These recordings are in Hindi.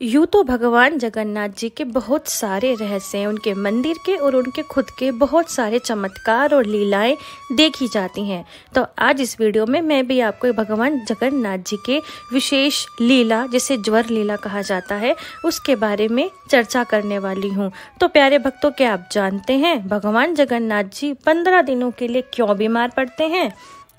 यूँ तो भगवान जगन्नाथ जी के बहुत सारे रहस्य हैं, उनके मंदिर के और उनके खुद के बहुत सारे चमत्कार और लीलाएं देखी जाती हैं। तो आज इस वीडियो में मैं भी आपको भगवान जगन्नाथ जी के विशेष लीला, जिसे ज्वर लीला कहा जाता है, उसके बारे में चर्चा करने वाली हूँ। तो प्यारे भक्तों, क्या आप जानते हैं भगवान जगन्नाथ जी 15 दिनों के लिए क्यों बीमार पड़ते हैं?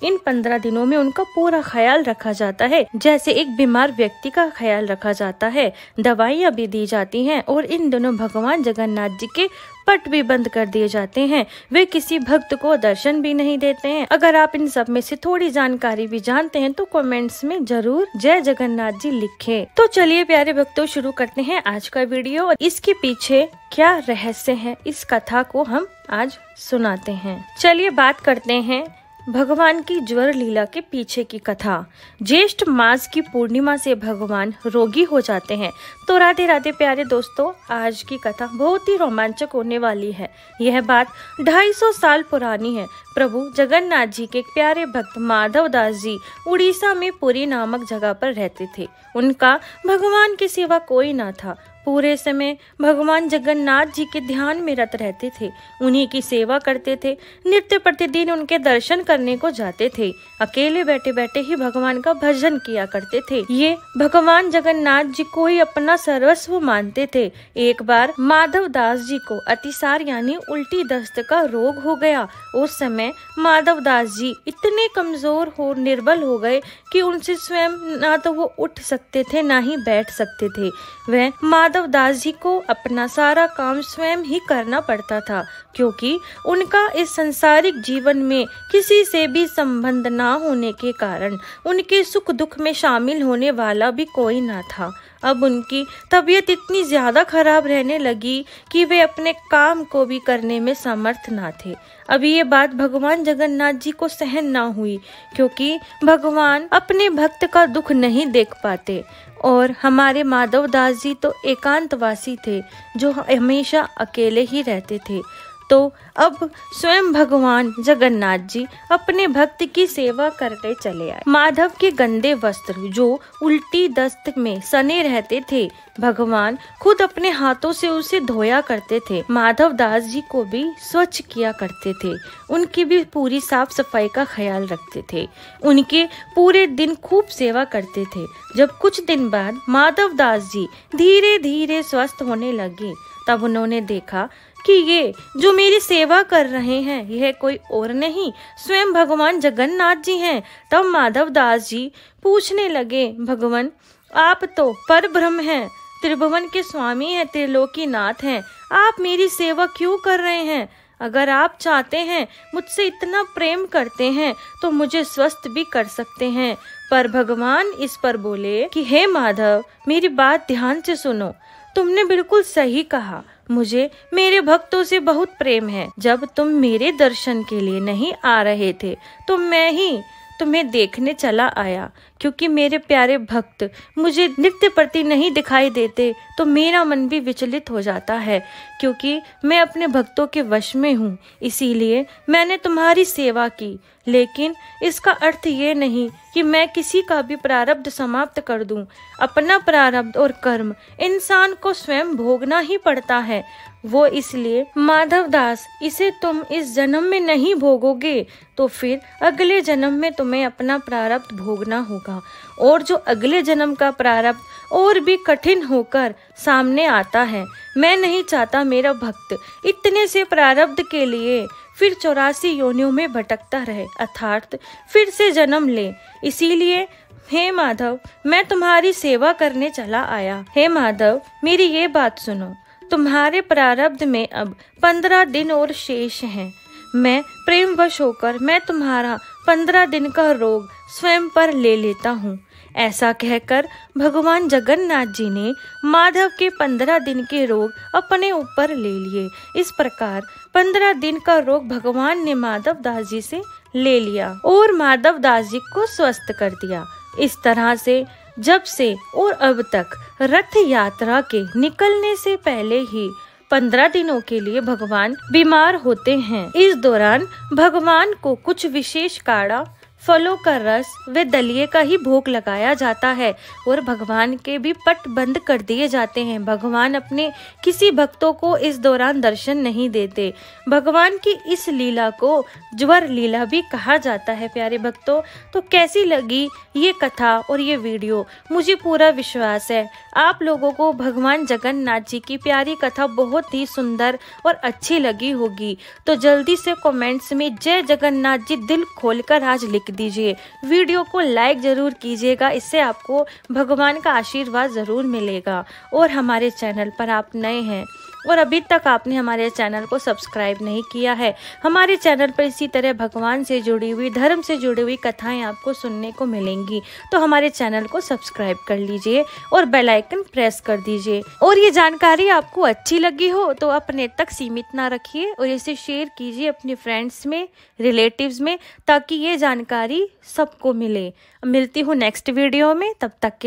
इन 15 दिनों में उनका पूरा ख्याल रखा जाता है, जैसे एक बीमार व्यक्ति का ख्याल रखा जाता है। दवाइयाँ भी दी जाती हैं और इन दिनों भगवान जगन्नाथ जी के पट भी बंद कर दिए जाते हैं। वे किसी भक्त को दर्शन भी नहीं देते हैं। अगर आप इन सब में से थोड़ी जानकारी भी जानते हैं तो कमेंट्स में जरूर जय जगन्नाथ जी लिखें। तो चलिए प्यारे भक्तों, शुरू करते हैं आज का वीडियो और इसके पीछे क्या रहस्य है, इस कथा को हम आज सुनाते हैं। चलिए बात करते हैं भगवान की ज्वर लीला के पीछे की कथा। ज्येष्ठ मास की पूर्णिमा से भगवान रोगी हो जाते हैं। तो राधे राधे प्यारे दोस्तों, आज की कथा बहुत ही रोमांचक होने वाली है। यह बात 250 साल पुरानी है। प्रभु जगन्नाथ जी के एक प्यारे भक्त माधव दास जी उड़ीसा में पुरी नामक जगह पर रहते थे। उनका भगवान के सिवा कोई ना था। पूरे समय भगवान जगन्नाथ जी के ध्यान में रत रहते थे, उन्हीं की सेवा करते थे। नित्य प्रतिदिन उनके दर्शन करने को जाते थे। अकेले बैठे बैठे ही भगवान का भजन किया करते थे। ये भगवान जगन्नाथ जी को ही अपना सर्वस्व मानते थे। एक बार माधव दास जी को अतिसार यानी उल्टी दस्त का रोग हो गया। उस समय माधव दास जी इतने कमजोर हो निर्बल हो गए कि उनसे स्वयं ना तो वो उठ सकते थे, ना ही बैठ सकते थे। वह माधव दास जी को अपना सारा काम स्वयं ही करना पड़ता था, क्योंकि उनका इस संसारिक जीवन में किसी से भी संबंध ना होने के कारण उनके सुख दुख में शामिल होने वाला भी कोई ना था। अब उनकी तबीयत इतनी ज्यादा खराब रहने लगी कि वे अपने काम को भी करने में समर्थ ना थे। अब ये बात भगवान जगन्नाथ जी को सहन ना हुई, क्योंकि भगवान अपने भक्त का दुख नहीं देख पाते। और हमारे माधव दास जी तो एकांतवासी थे, जो हमेशा अकेले ही रहते थे। तो अब स्वयं भगवान जगन्नाथ जी अपने भक्त की सेवा करते चले आए। माधव के गंदे वस्त्र जो उल्टी दस्त में सने रहते थे, भगवान खुद अपने हाथों से उसे धोया करते थे। माधव दास जी को भी स्वच्छ किया करते थे। उनकी भी पूरी साफ सफाई का ख्याल रखते थे। उनके पूरे दिन खूब सेवा करते थे। जब कुछ दिन बाद माधव दास जी धीरे धीरे स्वस्थ होने लगे, तब उन्होंने देखा कि ये जो मेरी सेवा कर रहे हैं यह कोई और नहीं, स्वयं भगवान जगन्नाथ जी हैं। तब माधव दास जी पूछने लगे, भगवान आप तो परब्रह्म हैं, त्रिभुवन के स्वामी हैं, त्रिलोकीनाथ हैं, आप मेरी सेवा क्यों कर रहे हैं? अगर आप चाहते हैं, मुझसे इतना प्रेम करते हैं, तो मुझे स्वस्थ भी कर सकते हैं। पर भगवान इस पर बोले कि हे माधव, मेरी बात ध्यान से सुनो। तुमने बिल्कुल सही कहा, मुझे मेरे भक्तों से बहुत प्रेम है। जब तुम मेरे दर्शन के लिए नहीं आ रहे थे तो मैं ही तुम्हें देखने चला आया, क्योंकि मेरे प्यारे भक्त मुझे नित्य प्रति नहीं दिखाई देते तो मेरा मन भी विचलित हो जाता है, क्योंकि मैं अपने भक्तों के वश में हूँ। इसीलिए मैंने तुम्हारी सेवा की, लेकिन इसका अर्थ ये नहीं कि मैं किसी का भी प्रारब्ध समाप्त कर दूं। अपना प्रारब्ध और कर्म इंसान को स्वयं भोगना ही पड़ता है। वो इसलिए माधव दास, इसे तुम इस जन्म में नहीं भोगोगे तो फिर अगले जन्म में तुम्हें अपना प्रारब्ध भोगना होगा। और जो अगले जन्म का प्रारब्ध और भी कठिन होकर सामने आता है। मैं नहीं चाहता मेरा भक्त इतने से प्रारब्ध के लिए फिर 84 योनियों में भटकता रहे, अर्थात फिर से जन्म ले। इसीलिए हे माधव, मैं तुम्हारी सेवा करने चला आया। हे माधव, मेरी ये बात सुनो, तुम्हारे प्रारब्ध में अब 15 दिन और शेष हैं। मैं प्रेमवश होकर मैं तुम्हारा 15 दिन का रोग स्वयं पर ले लेता हूँ। ऐसा कहकर भगवान जगन्नाथ जी ने माधव के 15 दिन के रोग अपने ऊपर ले लिए। इस प्रकार 15 दिन का रोग भगवान ने माधव दास जी से ले लिया और माधव दास जी को स्वस्थ कर दिया। इस तरह से जब से और अब तक रथ यात्रा के निकलने से पहले ही 15 दिनों के लिए भगवान बीमार होते हैं। इस दौरान भगवान को कुछ विशेष काढ़ा, फलों का रस व दलिये का ही भोग लगाया जाता है और भगवान के भी पट बंद कर दिए जाते हैं। भगवान अपने किसी भक्तों को इस दौरान दर्शन नहीं देते। भगवान की इस लीला को ज्वर लीला भी कहा जाता है। प्यारे भक्तों, तो कैसी लगी ये कथा और ये वीडियो? मुझे पूरा विश्वास है आप लोगों को भगवान जगन्नाथ जी की प्यारी कथा बहुत ही सुंदर और अच्छी लगी होगी। तो जल्दी से कमेंट्स में जय जगन्नाथ जी दिल खोलकर आज लिख दीजिए। वीडियो को लाइक जरूर कीजिएगा, इससे आपको भगवान का आशीर्वाद जरूर मिलेगा। और हमारे चैनल पर आप नए हैं और अभी तक आपने हमारे चैनल को सब्सक्राइब नहीं किया है, हमारे चैनल पर इसी तरह भगवान से जुड़ी हुई, धर्म से जुड़ी हुई कथाएं आपको सुनने को मिलेंगी। तो हमारे चैनल को सब्सक्राइब कर लीजिए और बेल आइकन प्रेस कर दीजिए। और ये जानकारी आपको अच्छी लगी हो तो अपने तक सीमित ना रखिए और इसे शेयर कीजिए अपने फ्रेंड्स में, रिलेटिव्स में, ताकि ये जानकारी सबको मिले। मिलती हूँ नेक्स्ट वीडियो में, तब तक के